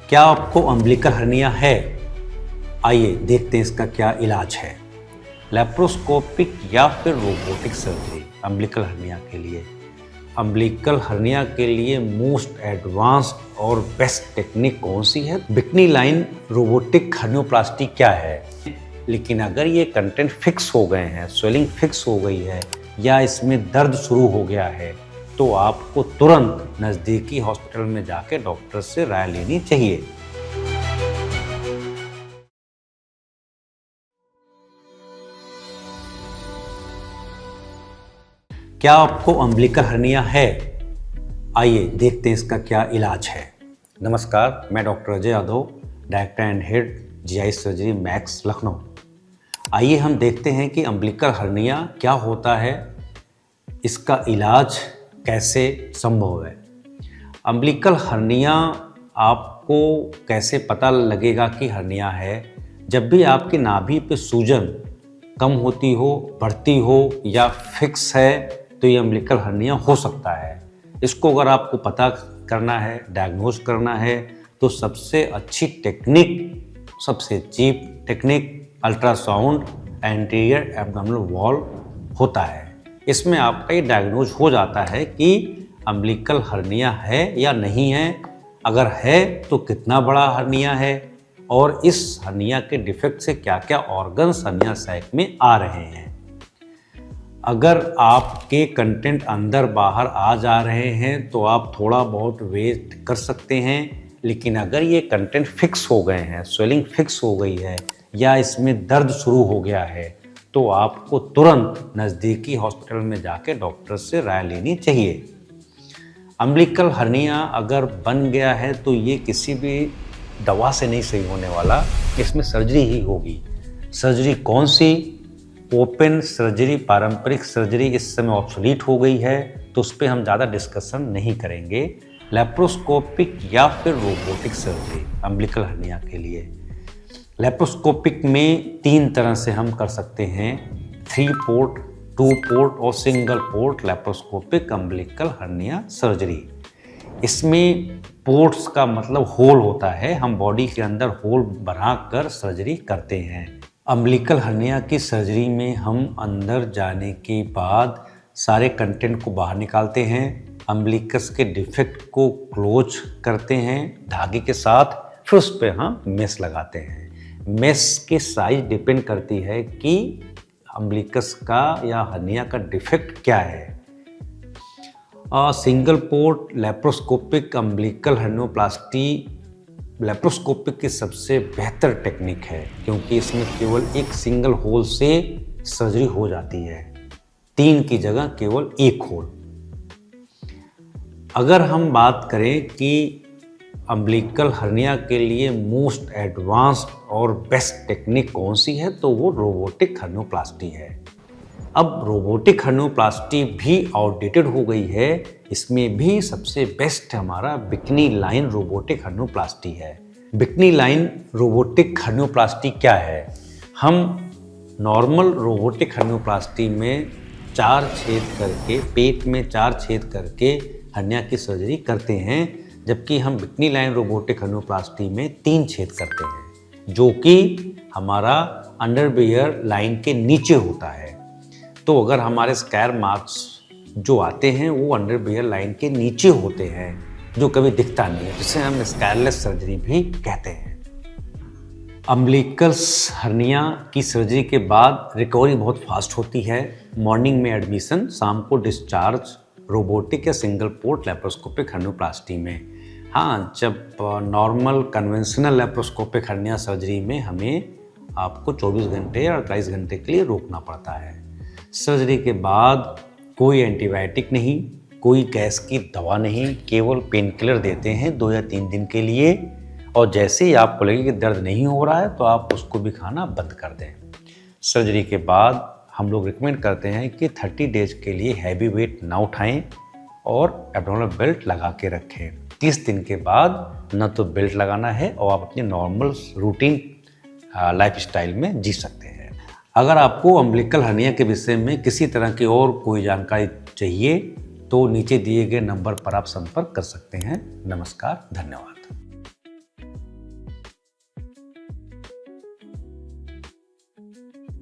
क्या आपको umbilical hernia है? आइए देखते हैं इसका क्या इलाज है। लैप्रोस्कोपिक या फिर रोबोटिक सर्जरी अम्बिलिकल हर्निया के लिए। अम्बिलिकल हर्निया के लिए मोस्ट एडवांस्ड और बेस्ट टेक्निक कौन सी है? बिकनी लाइन रोबोटिक हर्नियोप्लास्टी क्या है? लेकिन अगर ये कंटेंट फिक्स हो गए हैं, स्वेलिंग फिक्स हो गई है या इसमें दर्द शुरू हो गया है, तो आपको तुरंत नज़दीकी हॉस्पिटल में जाके डॉक्टर से राय लेनी चाहिए। क्या आपको अम्बिलिकल हर्निया है? आइए देखते हैं इसका क्या इलाज है। नमस्कार, मैं doctor Ajay Yadav, director and head GI surgery max Lucknow. आइए हम देखते हैं कि अम्बिलिकल हर्निया क्या होता है, इसका इलाज कैसे संभव है। अम्बिलिकल हर्निया आपको कैसे पता लगेगा कि हर्निया है? जब भी आपकी नाभि पे सूजन कम होती हो, बढ़ती हो या फिक्स है, तो ये अम्बिलिकल हर्निया हो सकता है। इसको अगर आपको पता करना है, डायग्नोज करना है, तो सबसे अच्छी टेक्निक, सबसे cheap technique ultrasound anterior abdominal wall होता है। इसमें आपका ये डायग्नोज हो जाता है कि अम्बिलिकल हर्निया है या नहीं है। अगर है तो कितना बड़ा हर्निया है और इस हर्निया के डिफेक्ट से क्या क्या ऑर्गन्स हर्निया सैक में आ रहे हैं। अगर आपके कंटेंट अंदर बाहर आ जा रहे हैं तो आप थोड़ा बहुत वेट कर सकते हैं, लेकिन अगर ये कंटेंट फिक्स हो गए हैं, स्वेलिंग फिक्स हो गई है या इसमें दर्द शुरू हो गया है, तो आपको तुरंत नज़दीकी हॉस्पिटल में जाके डॉक्टर से राय लेनी चाहिए। अम्बिलिकल हर्निया अगर बन गया है तो ये किसी भी दवा से नहीं सही होने वाला, इसमें सर्जरी ही होगी। सर्जरी कौन सी? ओपन सर्जरी, पारंपरिक सर्जरी इस समय ऑब्सोलीट हो गई है, तो उस पर हम ज़्यादा डिस्कशन नहीं करेंगे। लैप्रोस्कोपिक या फिर रोबोटिक सर्जरी अम्बिलिकल हर्निया के लिए। लैप्रोस्कोपिक में 3 तरह से हम कर सकते हैं: 3 पोर्ट, 2 पोर्ट और single port laparoscopic umbilical hernia surgery. इसमें पोर्ट्स का मतलब होल होता है, हम बॉडी के अंदर होल बनाकर सर्जरी करते हैं। अम्बिलिकल हर्निया की सर्जरी में हम अंदर जाने के बाद सारे कंटेंट को बाहर निकालते हैं, अम्बिलिकस के डिफेक्ट को क्लोज करते हैं धागे के साथ, फिर उस पर हम मेस लगाते हैं। मेस की साइज डिपेंड करती है कि अम्बिलिकस का या हर्निया का डिफेक्ट क्या है। Single port laparoscopic umbilical hernioplasty laparoscopic की सबसे बेहतर टेक्निक है, क्योंकि इसमें केवल एक सिंगल होल से सर्जरी हो जाती है, 3 की जगह केवल 1 होल। अगर हम बात करें कि अम्बिलिकल हर्निया के लिए मोस्ट एडवांस्ड और बेस्ट टेक्निक कौन सी है, तो वो रोबोटिक हर्नियोप्लास्टी है। अब रोबोटिक हर्नियोप्लास्टी भी आउटडेटेड हो गई है, इसमें भी सबसे बेस्ट हमारा बिकनी लाइन रोबोटिक हर्नियोप्लास्टी है। बिकनी लाइन रोबोटिक हर्नियोप्लास्टी क्या है? हम नॉर्मल रोबोटिक हर्नियोप्लास्टी में 4 छेद करके, पेट में 4 छेद करके हर्निया की सर्जरी करते हैं, जबकि हम बिकनी लाइन रोबोटिक हर्नियोप्लास्टी में 3 छेद करते हैं, जो कि हमारा अंडरबियर लाइन के नीचे होता है। तो अगर हमारे स्क्वायर मार्क्स जो आते हैं वो अंडरबियर लाइन के नीचे होते हैं, जो कभी दिखता नहीं है, जिसे हम स्क्वायरलेस सर्जरी भी कहते हैं। अम्बिलिकल हर्निया की सर्जरी के बाद रिकवरी बहुत फास्ट होती है। मॉर्निंग में एडमिशन, शाम को डिस्चार्ज रोबोटिक या सिंगल पोर्ट लैप्रोस्कोपिक हर्नियोप्लास्टी में। हाँ, जब normal conventional laparoscopic hernia surgery में हमें आपको 24 घंटे या 48 घंटे के लिए रोकना पड़ता है। सर्जरी के बाद कोई एंटीबायोटिक नहीं, कोई गैस की दवा नहीं, केवल पेन किलर देते हैं 2 या 3 दिन के लिए, और जैसे ही आपको लगे कि दर्द नहीं हो रहा है तो आप उसको भी खाना बंद कर दें। सर्जरी के बाद हम लोग रिकमेंड करते हैं कि 30 डेज के लिए हैवी वेट ना उठाएं और एब्डोमिनल बेल्ट लगा के रखें। 30 दिन के बाद न तो बेल्ट लगाना है और आप अपनी नॉर्मल रूटीन लाइफस्टाइल में जी सकते हैं। अगर आपको अम्बिलिकल हर्निया के विषय में किसी तरह की और कोई जानकारी चाहिए तो नीचे दिए गए नंबर पर आप संपर्क कर सकते हैं। नमस्कार, धन्यवाद।